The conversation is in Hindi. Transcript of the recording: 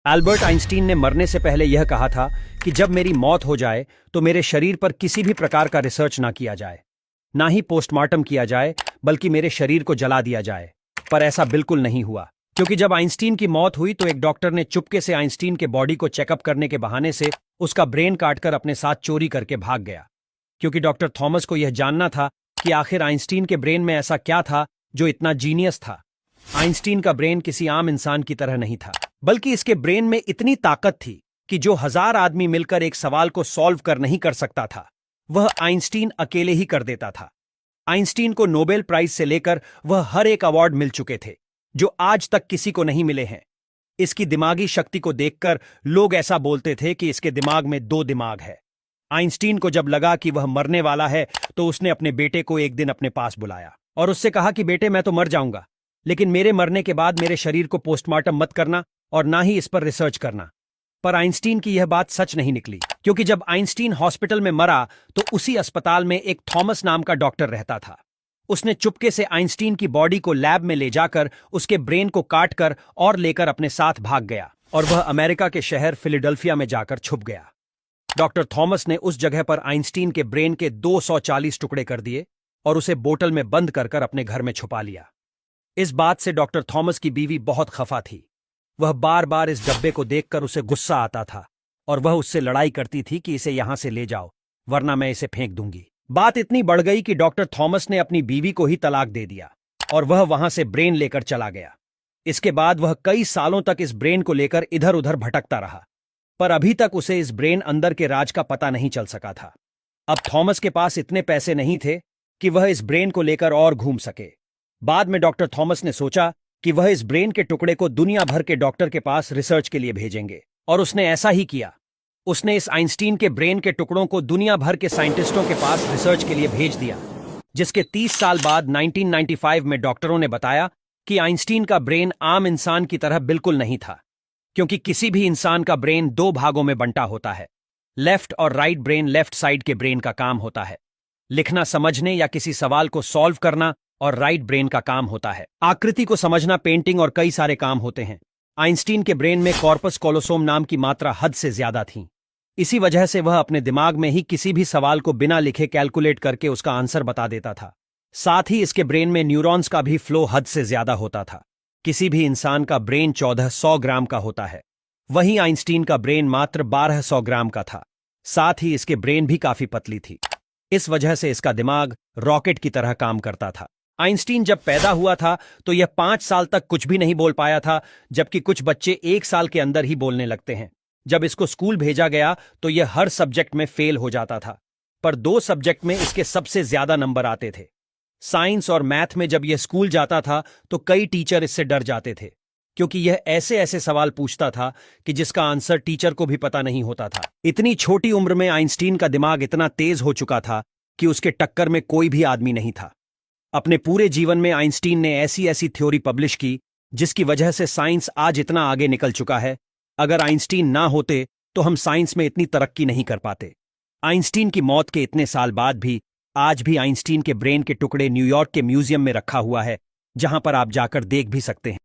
एल्बर्ट आइंस्टीन ने मरने से पहले यह कहा था कि जब मेरी मौत हो जाए तो मेरे शरीर पर किसी भी प्रकार का रिसर्च ना किया जाए, ना ही पोस्टमार्टम किया जाए, बल्कि मेरे शरीर को जला दिया जाए। पर ऐसा बिल्कुल नहीं हुआ, क्योंकि जब आइंस्टीन की मौत हुई तो एक डॉक्टर ने चुपके से आइंस्टीन के बॉडी को चेकअप करने के बहाने से उसका ब्रेन काटकर अपने साथ चोरी करके भाग गया, क्योंकि डॉक्टर थॉमस को यह जानना था कि आखिर आइंस्टीन के ब्रेन में ऐसा क्या था जो इतना जीनियस था। आइंस्टीन का ब्रेन किसी आम इंसान की तरह नहीं था, बल्कि इसके ब्रेन में इतनी ताकत थी कि जो 1000 आदमी मिलकर एक सवाल को सॉल्व कर नहीं कर सकता था, वह आइंस्टीन अकेले ही कर देता था। आइंस्टीन को नोबेल प्राइज से लेकर वह हर एक अवार्ड मिल चुके थे, जो आज तक किसी को नहीं मिले हैं। इसकी दिमागी शक्ति को देखकर लोग ऐसा बोलते थे कि इसके दिमाग में 2 दिमाग है। आइंस्टीन को जब लगा कि वह मरने वाला है तो उसने अपने बेटे को एक दिन अपने पास बुलाया और उससे कहा कि बेटे, मैं तो मर जाऊंगा, लेकिन मेरे मरने के बाद मेरे शरीर को पोस्टमार्टम मत करना और ना ही इस पर रिसर्च करना। पर आइंस्टीन की यह बात सच नहीं निकली, क्योंकि जब आइंस्टीन हॉस्पिटल में मरा तो उसी अस्पताल में एक थॉमस नाम का डॉक्टर रहता था। उसने चुपके से आइंस्टीन की बॉडी को लैब में ले जाकर उसके ब्रेन को काटकर और लेकर अपने साथ भाग गया और वह अमेरिका के शहर फिलाडेल्फिया में जाकर छुप गया। डॉक्टर थॉमस ने उस जगह पर आइंस्टीन के ब्रेन के 240 टुकड़े कर दिए और उसे बोतल में बंद कर कर अपने घर में छुपा लिया। इस बात से डॉक्टर थॉमस की बीवी बहुत खफा थी। वह बार बार इस डब्बे को देखकर उसे गुस्सा आता था और वह उससे लड़ाई करती थी कि इसे यहां से ले जाओ, वरना मैं इसे फेंक दूंगी। बात इतनी बढ़ गई कि डॉक्टर थॉमस ने अपनी बीवी को ही तलाक दे दिया और वह वहां से ब्रेन लेकर चला गया। इसके बाद वह कई सालों तक इस ब्रेन को लेकर इधर उधर भटकता रहा, पर अभी तक उसे इस ब्रेन अंदर के राज का पता नहीं चल सका था। अब थॉमस के पास इतने पैसे नहीं थे कि वह इस ब्रेन को लेकर और घूम सके। बाद में डॉक्टर थॉमस ने सोचा कि वह इस ब्रेन के टुकड़े को दुनिया भर के डॉक्टर के पास रिसर्च के लिए भेजेंगे, और उसने ऐसा ही किया। उसने इस आइंस्टीन के ब्रेन के टुकड़ों को दुनिया भर के साइंटिस्टों के पास रिसर्च के लिए भेज दिया, जिसके 30 साल बाद 1995 में डॉक्टरों ने बताया कि आइंस्टीन का ब्रेन आम इंसान की तरह बिल्कुल नहीं था, क्योंकि किसी भी इंसान का ब्रेन 2 भागों में बंटा होता है। लेफ्ट और राइट ब्रेन लेफ्ट साइड के ब्रेन का काम होता है लिखना, समझने या किसी सवाल को सॉल्व करना, और राइट ब्रेन का काम होता है आकृति को समझना, पेंटिंग और कई सारे काम होते हैं। आइंस्टीन के ब्रेन में कॉर्पस कोलोसोम नाम की मात्रा हद से ज्यादा थी। इसी वजह से वह अपने दिमाग में ही किसी भी सवाल को बिना लिखे कैलकुलेट करके उसका आंसर बता देता था। साथ ही इसके ब्रेन में न्यूरॉन्स का भी फ्लो हद से ज्यादा होता था। किसी भी इंसान का ब्रेन 1400 ग्राम का होता है, वहीं आइंस्टीन का ब्रेन मात्र 1200 ग्राम का था। साथ ही इसके ब्रेन भी काफी पतली थी। इस वजह से इसका दिमाग रॉकेट की तरह काम करता था। आइंस्टीन जब पैदा हुआ था तो यह 5 साल तक कुछ भी नहीं बोल पाया था, जबकि कुछ बच्चे 1 साल के अंदर ही बोलने लगते हैं। जब इसको स्कूल भेजा गया तो यह हर सब्जेक्ट में फेल हो जाता था, पर 2 सब्जेक्ट में इसके सबसे ज्यादा नंबर आते थे। साइंस और मैथ में जब यह स्कूल जाता था तो कई टीचर इससे डर जाते थे, क्योंकि यह ऐसे ऐसे सवाल पूछता था कि जिसका आंसर टीचर को भी पता नहीं होता था। इतनी छोटी उम्र में आइंस्टीन का दिमाग इतना तेज हो चुका था कि उसके टक्कर में कोई भी आदमी नहीं था। अपने पूरे जीवन में आइंस्टीन ने ऐसी ऐसी थ्योरी पब्लिश की जिसकी वजह से साइंस आज इतना आगे निकल चुका है। अगर आइंस्टीन ना होते तो हम साइंस में इतनी तरक्की नहीं कर पाते। आइंस्टीन की मौत के इतने साल बाद भी आज भी आइंस्टीन के ब्रेन के टुकड़े न्यूयॉर्क के म्यूजियम में रखा हुआ है, जहां पर आप जाकर देख भी सकते हैं।